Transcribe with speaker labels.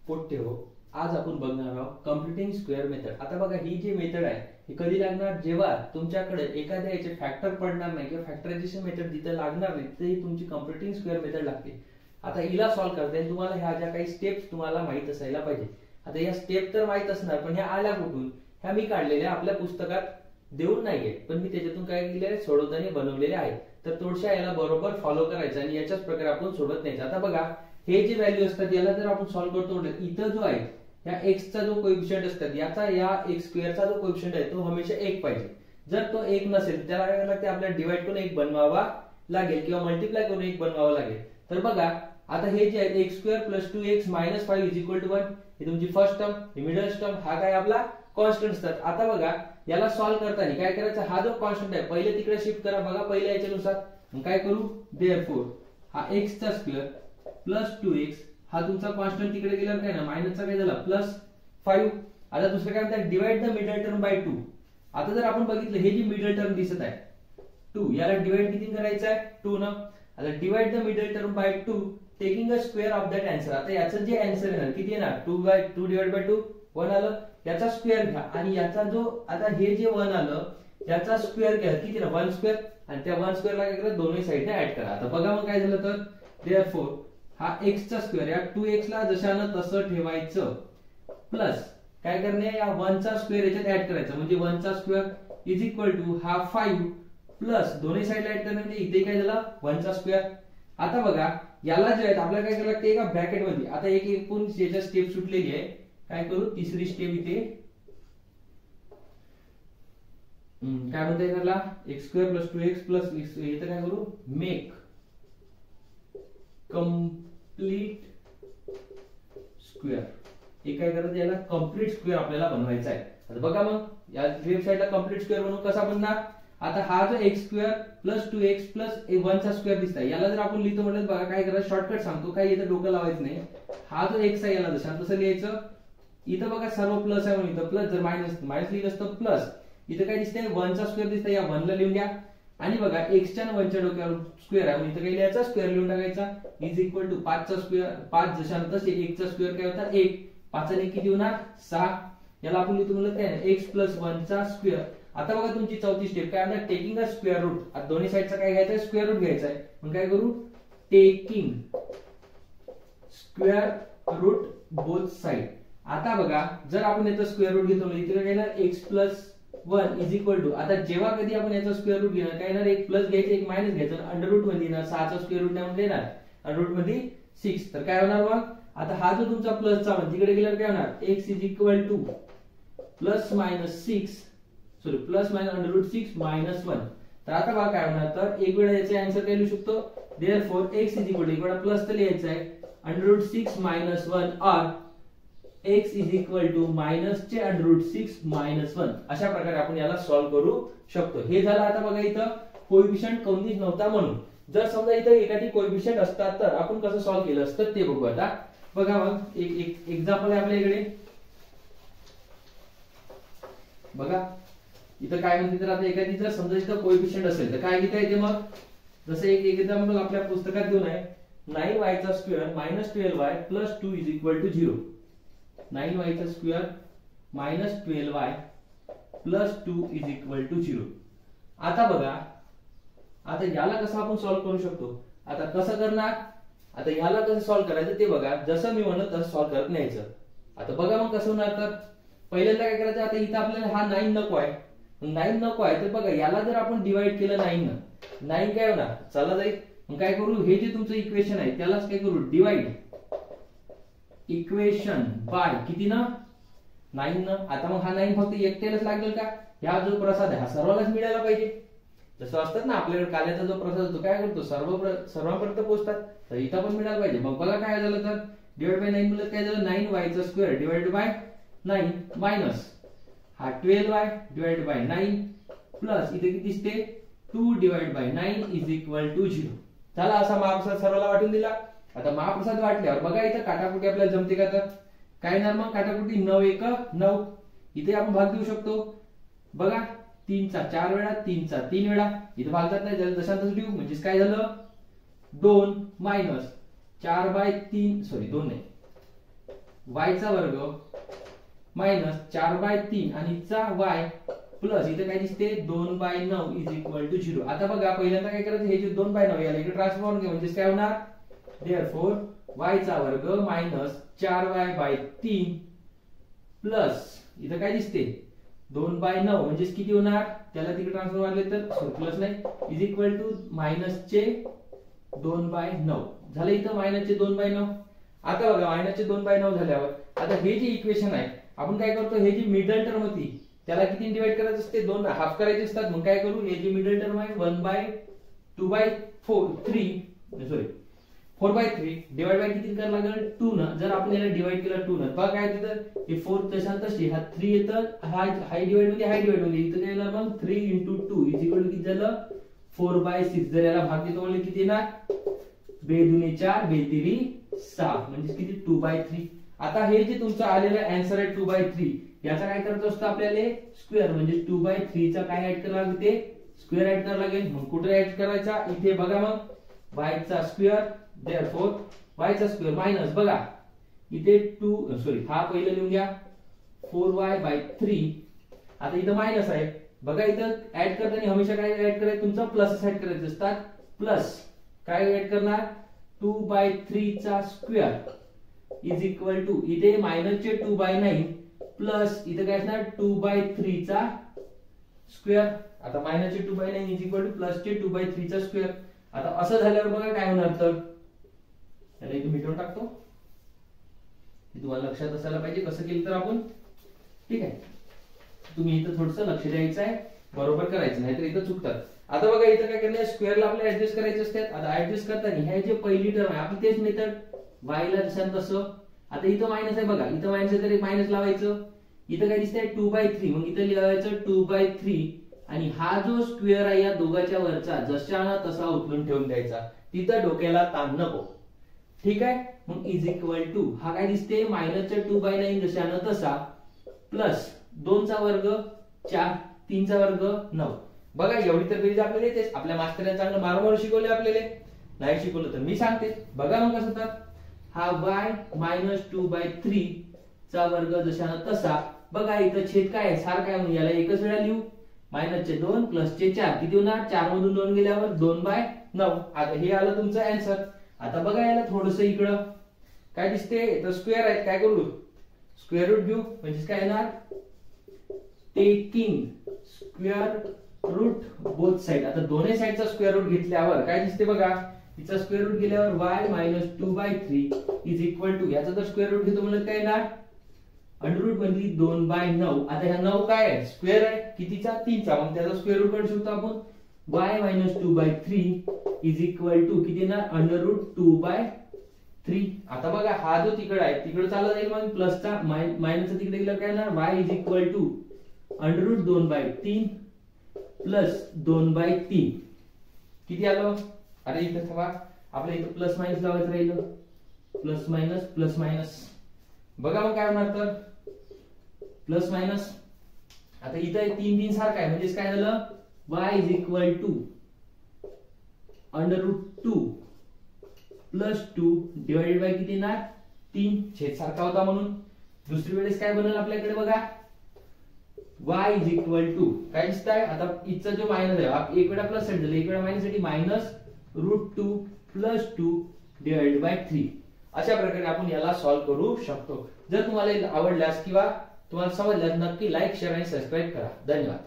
Speaker 1: पोट्टे हो, आज आपण बघणार आहोत कम्प्युटिंग स्क्वेअर मेथड। आता बघा ही जी मेथड आहे ही कधी लागणार, जेव्हा तुमच्याकडे एखाद्या याचे फॅक्टर पडणार नाही किंवा फॅक्टरायझेशन मेथड जिथे लागणार नाही तिथे ही तुमची कम्प्युटिंग स्क्वेअर मेथड लागते। आता हिला सॉल्व्ह करताना तुम्हाला ह्या ज्या काही स्टेप्स तुम्हाला माहित असायला पाहिजे। आता या स्टेप तर माहित असणार, पण ह्या आल्या कुठून, ह्या मी काढलेल्या आपल्या पुस्तकात देऊन नाहीये, पण मी त्याच्यातून काय केले सोडवताना बनवलेले आहे। तर थोडशा याला बरोबर फॉलो करायचं आणि याच्याच प्रकारे आपण सोडवत नाही। आता बघा हे जे व्हॅल्यू असतात याला जर आपण सॉल्व्ह करतो इथं जो आहे या x चा जो कोएफिशिएंट असतात याचा या x स्क्वेअरचा जो कोएफिशिएंट आहे तो हमेशा 1 पाहिजे। जर तो 1 नसेल त्याला काय लागते, आपल्याला डिवाइड करून 1 बनवावा लागेल किंवा मल्टिप्लाय करून 1 बनवावा लागेल। तर बघा आता हे जे आहे x square plus 2x minus 5 is equal to 1 ही तुमची फर्स्ट टर्म, ही मिडल टर्म, हा काय आपला कॉन्स्टंट असतात। आता बघा याला सॉल्व्ह करताना काय करायचं, हा जो कॉन्स्टंट आहे पहिले तिकडे शिफ्ट करा, बघा पहिले याच्यानुसार मग काय करू, देअरफॉर हा x चा स्क्वेअर प्लस 2x हा तुमचा कॉन्स्टंट तिकडे गेला काय ना, मायनसचा काय झाला प्लस 5। आता दुसरं काय म्हणतात, divide the middle term by 2। आता जर आपण बघितलं हे जी मिडल टर्म दिसत आहे 2, याला डिवाइड किती करायचं आहे 2 न। आता divide the middle term by 2 taking a square of that answer. आता याचं जे आन्सर येणार किती येणार, 2 डिवाइड बाय 2 1 आलं, याचा स्क्वेअर घ्या आणि याचा जो आता हे जे 1 आलं याचा स्क्वेअर घ्या किती ना 1 स्क्वेअर, आणि त्या 1 स्क्वेअर ला काय करा दोन्ही साइडने ऍड करा। आता बघा मग काय झालं तर देअरफॉर हा x चा स्क्वेअर या 2x ला जशानं तसं ठेवायचं प्लस काय करणे या 1 चा स्क्वेअर याच्यात ऍड करायचा, म्हणजे 1 चा स्क्वेअर इज इक्वल टू हा 5 प्लस दोन्ही साइडला ऍड करणे म्हणजे इथे काय झालं 1 चा स्क्वेअर। आता बघा याला जे आहे आपल्याला काय करायला लागते एका ब्रॅकेट मध्ये। आता एक एकूण याच्या स्टेप सुटलेली आहे, काय करू तिसरी स्टेप इथे काय म्हणता येणार x square plus 2x plus इथे काय करू मेक कंप्लीट स्क्वेअर। हे काय करायचं, याला कंप्लीट स्क्वेअर आपल्याला बनवायचा आहे। आता बघा मग या वेबसाईटला कंप्लीट स्क्वेअर बनवून कसा बनणार, आता हा जो x square plus 2x plus 1 चा स्क्वेअर दिसतोय याला जर आपण लिहितो म्हटलं बघा काय करायचं, शॉर्टकट सांगतो, काही इथं डोकं लावायचं नाही। हा जो x आहे याला जसं तसं लिहायचं, इथं बघा सर्व प्लस आहे म्हणून इथं प्लस, जर मायनस मायनस लिहिलं असतं प्लस, इथं काय दिसतंय 1 चा स्क्वेअर दिसतंय या 1 ला लिहून घ्या आणि बघा x च्या 1 च्या डोक्यावर स्क्वेअर आहे म्हणून इथं काय लिहायचं स्क्वेअर लिहून टाकायचा इज इक्वल टू 5 चा स्क्वेअर 5 जशांत तसे 1 चा स्क्वेअर काय होता 1, 5 आणि 1 किती होणार 6, याला आपण लिहितो म्हणलं काय x प्लस 1 चा स्क्वेअर। आता बघा तुमची चौथी स्टेप काय म्हणतात, टेकिंग अ स्क्वेअर रूट। आता दोन्ही साइडचा काय घ्यायचा आहे स्क्वेअर रूट घ्यायचा आहे, मग काय करू taking square root both side. आता बघा जर आपण याचा स्क्वेअर रूट घेतो इथे काय येणार x plus 1 is equal to, आता जेव्हा कधी आपण याचा स्क्वेअर रूट घेणार काय येणार, एक प्लस घ्यायचं एक मायनस घ्यायचं, अंडर रूट मध्ये येणार 6 चा स्क्वेअर रूट म्हणजे येणार अंडर रूट मध्ये 6। तर काय होणार मग आता हा जो तुमचा प्लस चा तिकडे गेल्यावर काय होणार x is equal to plus minus 6 sorry plus minus under root 6 minus 1। तर आता बघा काय होणार, तर एक वेळा याचे आन्सर काय लिहू शकतो, therefore x is equal to एक वेळा प्लस तर लिहायचं आहे अंडर रूट 6 मायनस 1 और x is equal to minus चे अंडर रूट 6 मायनस 1। अशा प्रकारे आपण याला सॉल्व्ह करू शकतो। हे झालं। आता बघा इथं कोएफिशिएंट कोणतीच नव्हता म्हणून, जर समजा इथं एखादी कोएफिशिएंट असतात तर आपण कसं सॉल्व्ह केलं असतं ते बघू। आता बघा मग एक एक्झाम्पल आहे आपल्या इकडे, बघा इथं काय म्हणते, तर आता एखादी जर समजा इथं कोएफिशिएंट असेल तर काय लिहिता येते मग, जसं एक एक्झाम्पल आपल्या पुस्तकात देऊन आहे 9y चा square minus 12y plus 2 is equal to 0। 9y चा square minus 12y plus 2 is equal to 0। आता बघा आता याला कसं आपण सॉल्व्ह करू शकतो, आता कसं करणार, आता याला कसं सॉल्व्ह करायचं ते बघा, जसं मी म्हणलं तसं सॉल्व्ह करत न्यायचं। आता बघा मग कसं होणार, तर पहिल्यांदा काय करायचं, आता इथं आपल्याला हा 9 नको आहे, 9 नको आहे तर बघा याला जर आपण डिवाइड केलं 9 न, 9 काय होणार चला जाईल, मग काय करू हे जे तुमचं इक्वेशन आहे त्यालाच काय करू डिवाइड इक्वेशन बाय किती ना 9 न। आता मग हा 9 फक्त एकट्यालाच लागेल का, ह्या जो प्रसाद आहे हा सर्वांनाच मिळायला पाहिजे। जसं असतात ना आपल्याकडे काल्याचा जो प्रसाद असतो काय करतो सर्वांपर्यंत पोहोचतात, तर इथं पण मिळायला पाहिजे। मग बघा काय झालं, तर डिवाइड बाय 9 म्हणजे काय झालं 9y चा स्क्वेअर डिवाइड बाय 9 मायनस हा 12y डिवाइड बाय 9 प्लस इथे किती दिसते 2 divide by 9 is equal to 0। चला असा महाप्रसाद सर्वांना वाटून दिला। आता महाप्रसाद वाटल्यावर बघा इथं काटाकुटी आपल्याला जमते का, तर काय येणार मग काटाकुटी 9 1 9, इथे आपण भाग देऊ शकतो बघा 3 चा 4 वेळा 3 चा 3 वेळा, इथे भागतात नाही जर जशांत तसं देऊ, म्हणजे काय झालं 2 मायनस 4 बाय 3 सॉरी 2 नाही y चा वर्ग मायनस 4/3 आणि चा y प्लस इथे काय दिसते 2/9 इज इक्वल टू 0. आता बघा पहिल्यांदा काय करायचं, हे जे 2/9 याला इकडे ट्रान्सफॉर्म करून म्हणजे काय होणार, देअरफॉर y चा वर्ग मायनस 4y/3 प्लस इथे काय दिसते 2/9 म्हणजे किती होणार, त्याला तिकडे ट्रान्सफॉर्म मारले तर प्लस नाही इज इक्वल टू मायनस चे 2/9 झालं. इथं मायनस चे 2/9. आता बघा मायनस चे 2/9 झाल्यावर आता हे जे इक्वेशन आहे आपण काय करतो, हे जी मिडल टर्म होती त्याला किती डिवाइड करायचं असते, 2 हाफ करायचे असतात. मग काय करू, हे जी मिडल टर्म आहे 4/3 डिवाइड बाय किती करायला लागेल 2 ना. जर आपण याला डिवाइड केलं 2 ना बघा काय तिथं हे 4 तशा तशी हा 3 येतं, हाय डिवाइड मध्ये इथं काय येणार मग 3 × 2 इज इक्वल टू किती झालं 4/6. जर याला भाग देतो म्हणजे किती येणार, 2 दुनी 4 2 तिरी 6 म्हणजे किती 2/3. आता हे जे तुमचं आलेलं आन्सर आहे 2/3 याचा काय करायचं असतं आपल्याला स्क्वेअर म्हणजे 2/3 चा काय ऍड करावं लागते, स्क्वेअर ऍड करावं लागेल. मग कुठे ऍड करायचा, इथे बघा मग y चा स्क्वेअर देअरफॉर y चा स्क्वेअर मायनस बघा इथे हा पहिलं लिहून घ्या 4y/3. आता इथं मायनस आहे बघा, इथं ऍड करताना हमेशा काय ऍड करायचं तुमचा प्लस ऍड करायचे असतात. प्लस काय ऍड करणार 2/3 चा स्क्वेअर इज इक्वल टू इथे मायनस चे 2/9 प्लस इथे काय असणार 2/3 चा स्क्वेअर. आता मायनस चे 2/9 इज इक्वल टू प्लस चे 2/3 चा स्क्वेअर. आता असं झाल्यावर बघा काय होणार, तर त्याला इथे मिटवून टाकतो. तुम्हाला लक्षात असायला पाहिजे कसं केलं तर आपण, ठीक आहे. तुम्ही इथं थोडंसं लक्ष द्यायचं आहे, बरोबर करायचं नाही तर इथं चुकतात. आता बघा इथं काय करणार, स्क्वेअरला आपल्याला ऍडजस्ट करायचे असतात. आता ऍडजस्ट करताना हे जे पहिली टर्म आहे आपली तेच मेथड y ला जसं तसं. आता इथं मायनस आहे बघा, इथं मायनस आहे तर एक मायनस लावायचं. इथं काय दिसतंय 2/3 मग इथं लिहायचं 2/3 आणि हा जो स्क्वेअर आहे या दोघांच्या वरचा जशाना तसा उचलून ठेवून द्यायचा, तिथं डोक्याला ताण नको, ठीक आहे. मग इज इक्वल टू हा काय दिसते मायनसच्या 2/9 जशाना तसा प्लस 2 चा वर्ग 4 3 चा वर्ग 9. बघा एवढी तर बेरीज आपल्याला येतेच, आपल्या मास्तरांनी चांगलं मारमार शिकवले, आपल्याला नाही शिकवलं तर मी सांगते. बघा मग कसं तर हा y मायनस 2/3 चा वर्ग जशाना तसा. बघा इथं छेद काय आहे सारखा आहे, याला एकच वेळा लिहू मायनस चे 2 प्लस चे 4 किती होणार, 4 मधून 2 गेल्यावर 2/9. आता हे आलं तुमचं आन्सर. आता बघा याला थोडस इकडं काय दिसते, तर स्क्वेअर आहे, काय करू स्क्वेअर रूट घेऊ म्हणजे काय येणार taking square root both side. आता दोन्ही साइडचा स्क्वेअर रूट घेतल्यावर काय दिसते बघा, तिचा स्क्वेअर रूट गेल्यावर y minus 2/3 is equal to याचा जर स्क्वेअर रूट घेतो म्हणजे काय येणार अंडर रूट म्हणजे 2/9. आता ह्या 9 काय आहे स्क्वेअर आहे कितीचा 3 चा, मग त्याचा स्क्वेअर रूट काढू शकतो आपण. y minus 2/3 is equal to किती ना अंडर रूट 2/3. आता बघा हा जो तिकडे आहे तिकडे चालला जाईल, मग प्लसचा मायनसचा तिकडे गेला काय येणार y is equal to under root 2/3 plus 2/3 किती आलं. अरे इथं थांबा, आपल्या इथं प्लस मायनस लावायचं राहिलं, प्लस मायनस. बघा मग काय होणार तर प्लस मायनस. आता इथं 3 3 सारखा आहे म्हणजे काय झालं y is equal to under root 2 plus 2 divided by किती ना 3 छेद सारखा होता म्हणून. दुसरी वेळेस काय बनेल आपल्याकडे बघा y इज इक्वल टू काय दिसतंय, आता इथचा जो मायनस आहे एक वेळा प्लस साइड झालं, एक वेळा मायनस साठी minus root 2 plus 2 divided by 3. अशा प्रकारे आपण याला सॉल्व्ह करू शकतो. जर तुम्हाला आवडल्यास किंवा तुम्हाला समजल्यास नक्की लाईक शेअर आणि सबस्क्राईब करा. धन्यवाद.